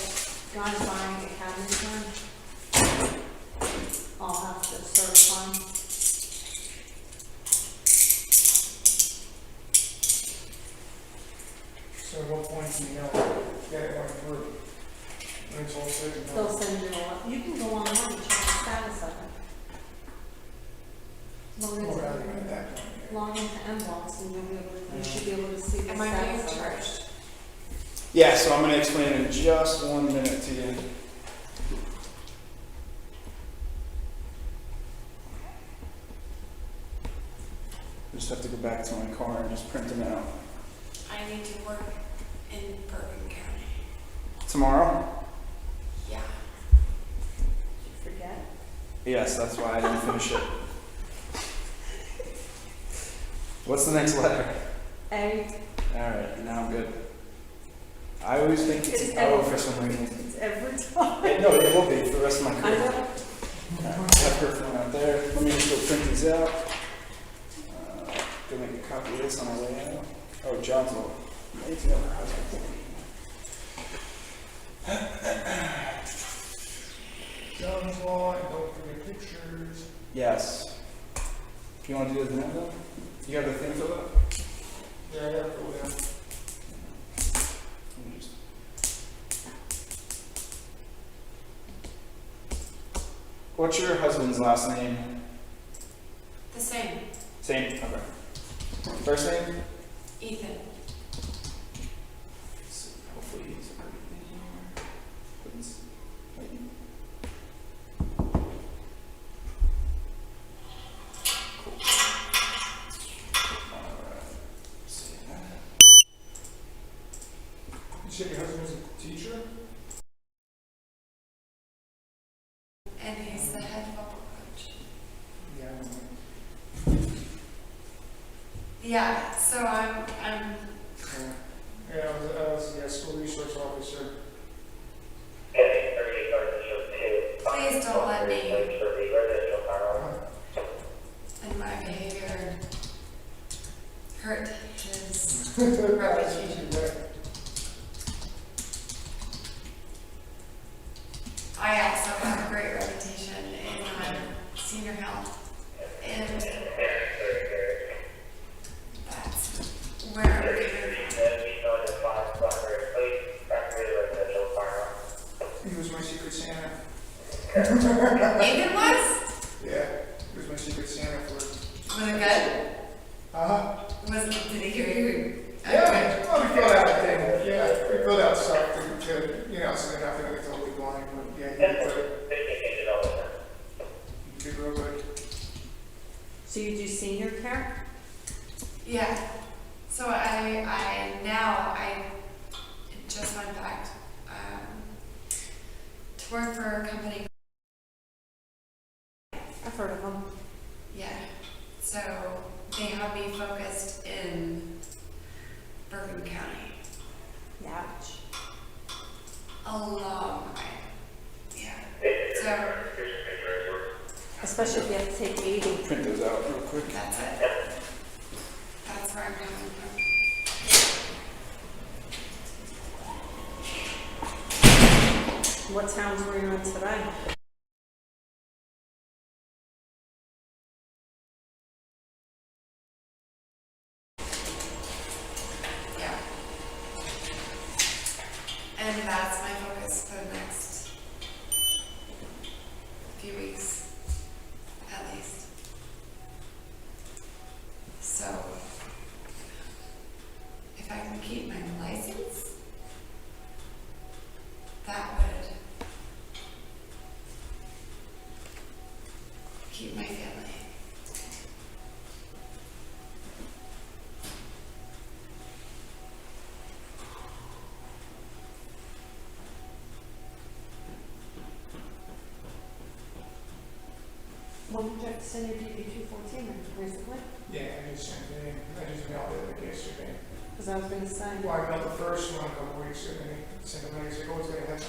guys buying a cabinet gun. I'll have to certify. So at what point do you know that it went through? When it's all said and They'll done? send you a, you can go online and check the status of it. Log Oh, rather into, than that point, yeah. log into Mbox and you'll be able to, you should be able to see the Am I being status of it. charged? Yeah, so I'm going to explain in just 1 minute to you. I just have to go back to my car and just print them out. I need to work in Bergen County. Tomorrow? Yeah. Did you forget? Yes, that's why I didn't finish it. What's the next letter? A. Alright, now I'm good. I always think it's an It's O every- for some reason. It's every time. No, it will be for the rest of my I career. know. Alright, have her phone out there. Let me just go print these out. Go make a copy of this on my way out. Oh, John's law. I need to know her husband. John's Law, and don't forget pictures. Yes. Do you want to do this now, though? You have the thing filled out? Yeah, I gotta go down. Let me just- What's your husband's last name? The same. Same? Okay. First name? Ethan. Hopefully he's everything here. Please. Wait. Cool. Alright. See that. You said your husband is a teacher? And he's the head football coach. Yeah, I don't know. Yeah, so I'm Yeah, I was school resource officer. please don't let me and my behavior hurt his reputation. I also have a great reputation in senior health, and that's where I'm living. He was my secret Santa. Ethan was? Yeah, he was my secret Santa for. Was it good? Did he hear you? Yeah, well, we filled out a thing. Yeah, we filled out stuff to you know, so they're not gonna be totally blind, but yeah, he did good. He did real good. So you do senior care? Yeah. So I just went back to work for a company. I've heard of them. Yeah. So they have me focused in Bergen County. Yeah. A long way. Yeah. So Especially if you have to take 80. Print those out real quick. That's it. That's where I'm going from. What towns were you in today? Yeah. And that's my focus for the next few weeks, at least. So, if I can keep my license, that would keep my family. When did you have to send your DB 214 recently? Yeah, I just sent it in. I just mailed it like yesterday. Because I was going to say. Well, I got the first one a couple weeks ago, and they sent it back, he's like, oh, it's gonna have to,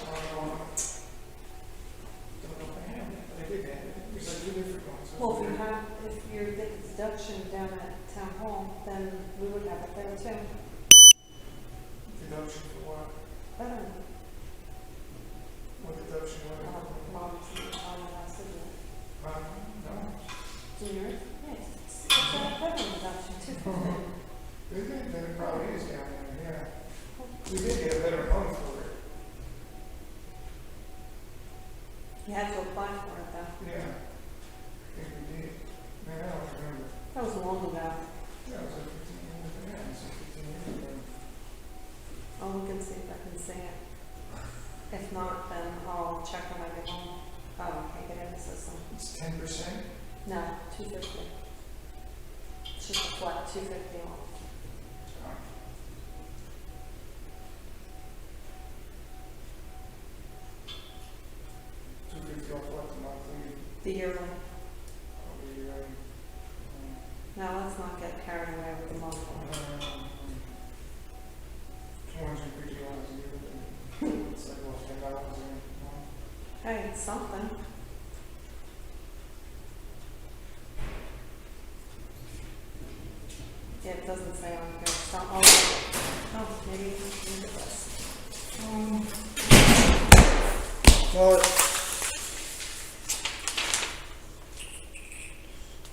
don't know if I have it, but I did have it. There's like two different ones. Well, if you did the deduction down at Town Hall, then we would have it there too. Deduction for what? I don't know. What deduction, what? Mom's on the house, isn't it? No. Junior? Yes. It's a federal deduction too. Is it? Then it probably is down there, yeah. We did get a better month for it. You had to apply for it though. Yeah. I think we did. Man, I don't remember. That was long ago. Yeah, it was like 15 years ago. Yeah, it was like 15 years ago. I'll look and see if I can see it. If not, then I'll check when I get home. Oh, I can't get in the system. It's 10%? No, 250. It's just a flat 250 off. The yearly. Now let's not get carried away with the monthly. It's like, well, $10 a month. Hey, it's something. Yeah, it doesn't say on here. It's not all. Oh, maybe look at this. Well,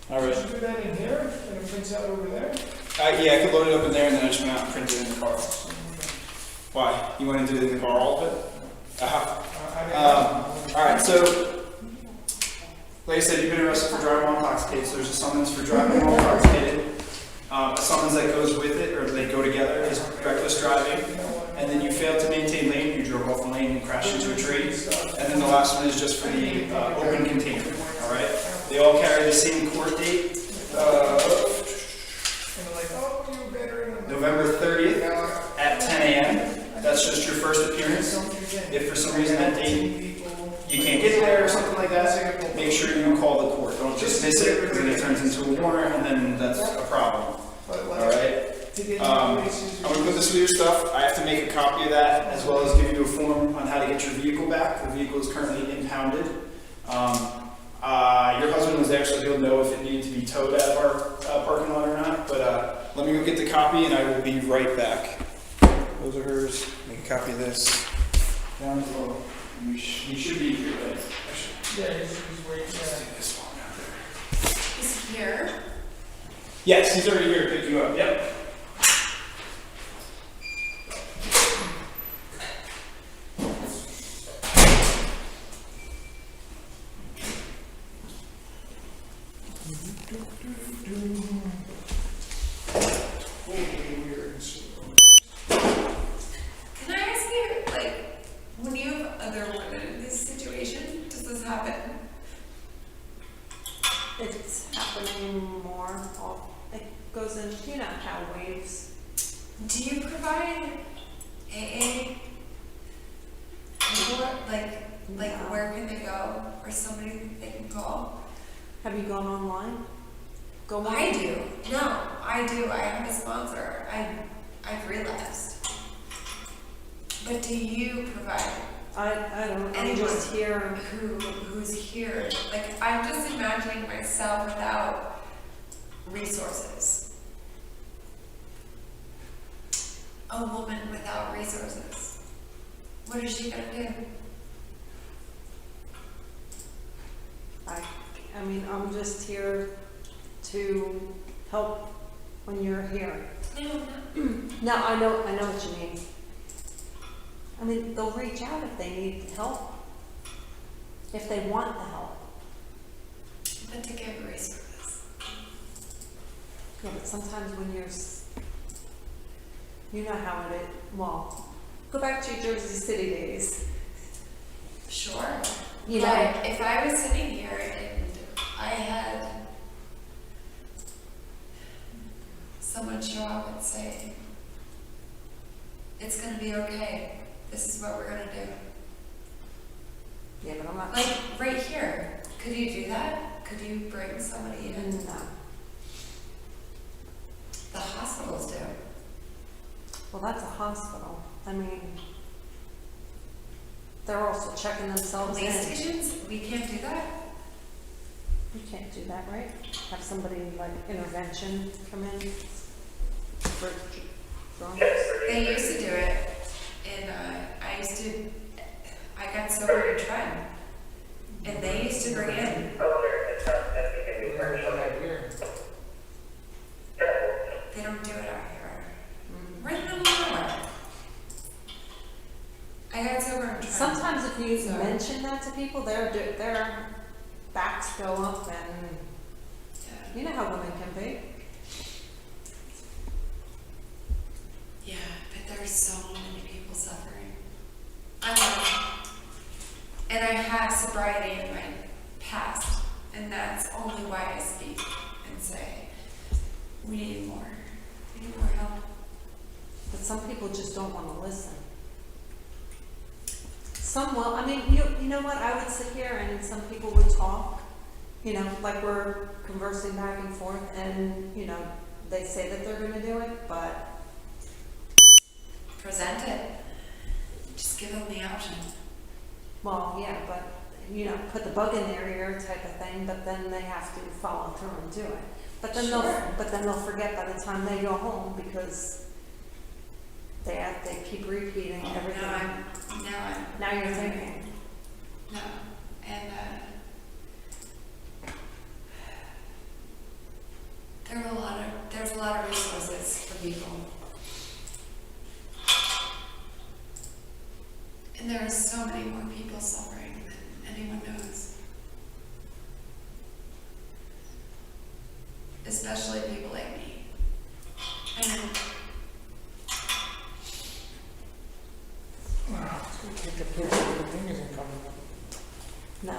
all right. Should we do that in here, and it prints out over there? Yeah, I could load it up in there and then I just went out and printed it in the car. Why? You want to do it in the car, all of it? All right, so like I said, you've been arrested for driving while intoxicated. So there's a summons for driving while intoxicated. A summons that goes with it, or they go together, is reckless driving. And then you failed to maintain lane, you drove off the lane and crashed into a tree. And then the last one is just for the open container. All right, they all carry the same court date. November 30th at 10 a.m. That's just your first appearance. If for some reason that date you can't get there or something like that, make sure you call the court. Don't just miss it because then it turns into a warrant and then that's a problem. Alright? I'm going to put this with your stuff. I have to make a copy of that as well as give you a form on how to get your vehicle back. The vehicle is currently impounded. Your husband was there, so he'll know if it needed to be towed out of our parking lot or not. But let me go get the copy and I will be right back. Those are hers. Make a copy of this. Down below. You should be here, right? Yeah, he's waiting. This one out there. Is he here? Yes, he's already here to pick you up. Yep. Can I ask you, like, when you have other women in this situation, does this happen? It's happening more. It goes in, you know how waves. Do you provide AA support? Like No. where can they go, or somebody that they can call? Have you gone online? Go I on. do. No, I do. I have a sponsor. I've relapsed. But do you provide I don't, I'm anyone just here. who's here. Like, I'm just imagining myself without resources. A woman without resources. What is she gonna do? I mean, I'm just here to help when you're here. No, I know what you mean. I mean, they'll reach out if they need help, if they want the help. But to give resources. Yeah, but sometimes when you know how it is. Well, go back to your Jersey City days. Sure. You but know, if I was sitting here and I had someone show up and say, it's gonna be okay, this is what we're gonna do. Yeah, but I'm not. Like, right here, could you do that? Could you bring somebody in? No. The hospitals do. Well, that's a hospital. I mean, they're also checking themselves in. Police stations, we can't do that? You can't do that, right? Have somebody like intervention come in for drunk? They used to do it, and I got sober in Trent, and they used to bring in. They don't do it out here. Right in the middle. I got sober in Trent. Sometimes if you mention that to people, their backs go up, and you know how women can be. Yeah, but there's so many people suffering. I know. And I have sobriety in my past, and that's only why I speak and say, we need more. We need more help. But some people just don't want to listen. Some will. I mean, you know what? I would sit here and some people would talk, you know, like we're conversing back and forth, and, you know, they say that they're going to do it, but... Present it. Just give them the option. Well, yeah, but, you know, put the bug in their ear type of thing, but then they have to follow through and do it. But then they'll forget by the time they go home, because they keep repeating everything. Now you're thinking. No. And there's a lot of resources for people. And there are so many more people suffering than anyone knows. Especially people like me. And No.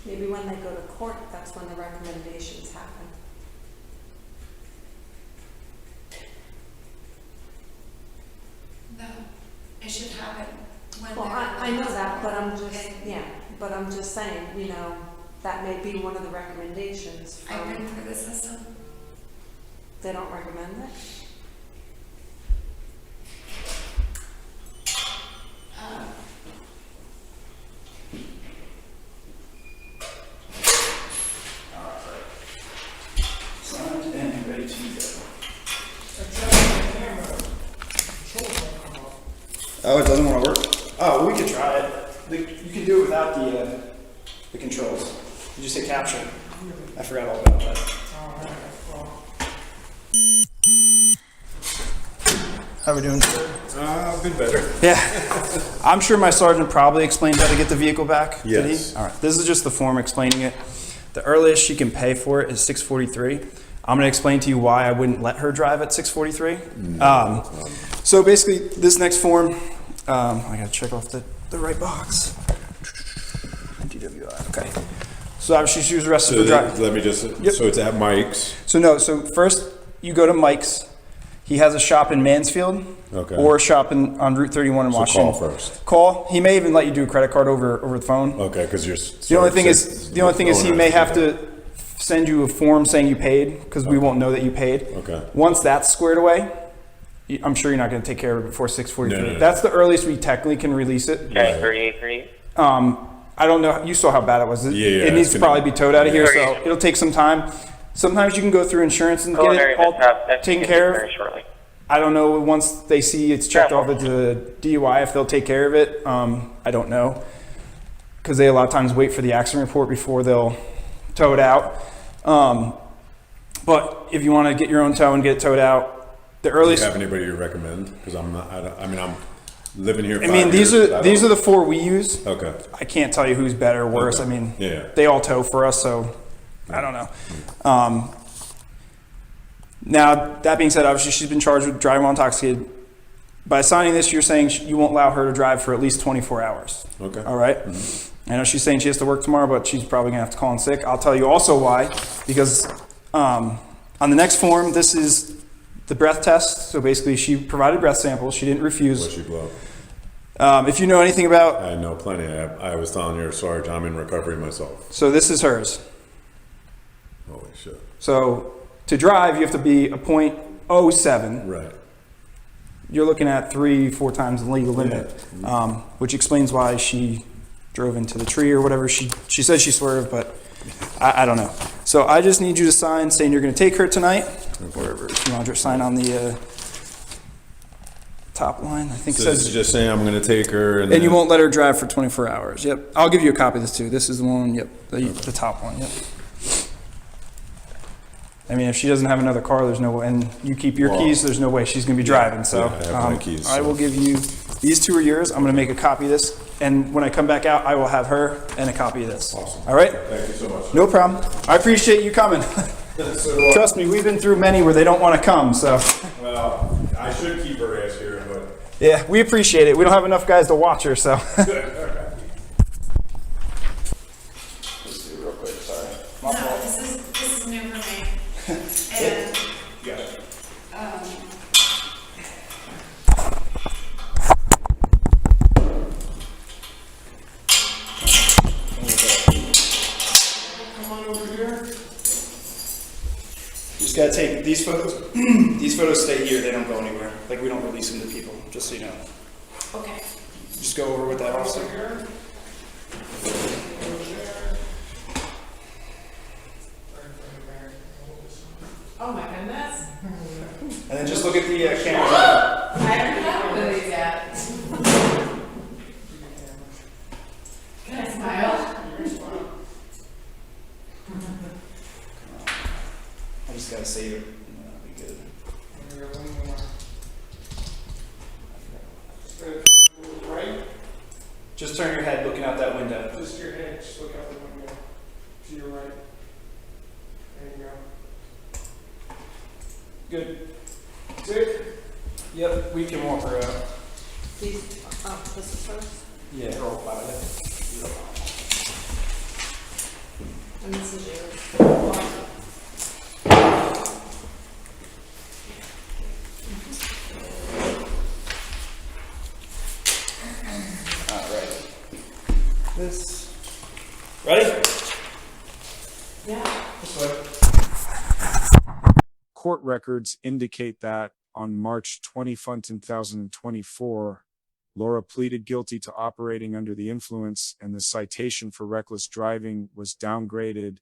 Maybe when they go to court, that's when the recommendations happen. no, it should happen when Well, they're I know that, but I'm just saying, you know, that may be one of the recommendations I've from, been through the system. they don't recommend it? Signed and ready to go. Oh, it doesn't want to work? Oh, we could try it. You can do it without the controls. You just hit capture. I forgot all about that. How we doing, sir? A bit better. Yeah. I'm sure my sergeant probably explained how to get the vehicle back. Did Yes. he? All right. This is just the form explaining it. The earliest she can pay for it is 6:43. I'm going to explain to you why I wouldn't let her drive at 6:43. So basically, this next form, I got to check off the right box. DWI. Okay. So obviously she was arrested So for driving. let me just, Yep. so it's at Mike's. So first you go to Mike's. He has a shop in Mansfield. Okay. Or a shop on Route 31 in So Washington. call first. Call. He may even let you do a credit card over the phone. Okay, because you're. The only thing is he may have to send you a form saying you paid, because we won't know that you paid. Okay. Once that's squared away, I'm sure you're not going to take care of it before 6:43. No. That's the earliest we technically can release it. Okay, 3838. I don't know. You saw how bad it was. Yeah, It needs to gonna- probably be towed out of here, so Yeah. it'll take some time. Sometimes you can go through insurance and get Culinary it all mishap, taken care of. very shortly. I don't know, once they see it's checked Yeah. off as a DUI, if they'll take care of it. I don't know. Because they a lot of times wait for the accident report before they'll tow it out. But if you want to get your own tow and get it towed out, the Do you earliest. have anybody you recommend? Because I'm not, I'm living here. I mean, these are the four we use. Okay. I can't tell you who's better or worse. Okay. I mean, Yeah. they all tow for us, so I don't know. Now, that being said, obviously she's been charged with driving while intoxicated. By signing this, you're saying you won't allow her to drive for at least 24 hours. Okay. All right? I know she's saying she has to work tomorrow, but she's probably gonna have to call in sick. I'll tell you also why, because on the next form, this is the breath test. So basically, she provided breath samples. She didn't refuse. What's she blow? If you know anything about, I know plenty. I was telling your Sarge, I'm in recovery myself. so this is hers. Holy shit. So to drive, you have to be a .07. Right. You're looking at 3-4 times the legal limit, which explains why she drove into the tree or whatever. She says she swerved, but I don't know. So I just need you to sign saying you're going to take her tonight, wherever. If you want to sign on the top line, I think So it this says. is just saying I'm going to take her and And you then- won't let her drive for 24 hours. Yep. I'll give you a copy of this too. This is the one. Yep. The top one. Yep. I mean, if she doesn't have another car, there's no way, and you keep your keys, there's no way she's going to be driving. So, yeah, I have my keys, I so. will give you, these two are yours. I'm going to make a copy of this. And when I come back out, I will have her and a copy of this. Awesome. All right? Thank you so much. No problem. I appreciate you coming. Trust me, we've been through many where they don't want to come. So, Well, I should keep her ass here, but. yeah, we appreciate it. We don't have enough guys to watch her. So, Good. Okay. let's do it real quick. Sorry. No, this is new for me. And, Got it. Come on over here. Just gotta take these photos. These photos stay here. They don't go anywhere. Like, we don't release them to people. Just so you know. okay. Just go over with that officer. Oh my goodness. And then just look at the cameras. I don't have one of these yet. Can I smile? I just gotta save it. That'll be good. Right? Just turn your head looking out that window. Just your head, just look out the window. To your right. There you go. Good. Good. Yep, we can walk her out. These, this is first, Yeah, they're all filed. and this is yours. Alright. This. Ready? Yeah. This way. Court records indicate that on March 20, 2024, Laura pleaded guilty to operating under the influence, and the citation for reckless driving was downgraded.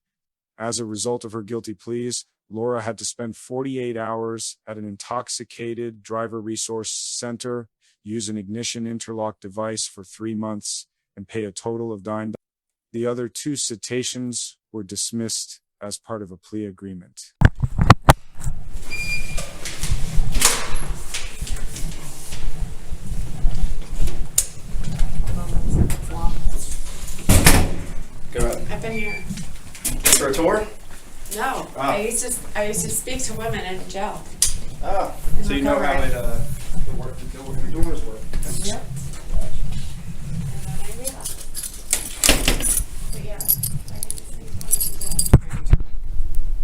As a result of her guilty pleas, Laura had to spend 48 hours at an intoxicated driver resource center, use an ignition interlock device for 3 months, and pay a total of $9. The other 2 citations were dismissed as part of a plea agreement. Go ahead. I've been here. For a tour? No, Ah. I used to speak to women in jail. Oh, so you know how recovery. the doors work. Yep.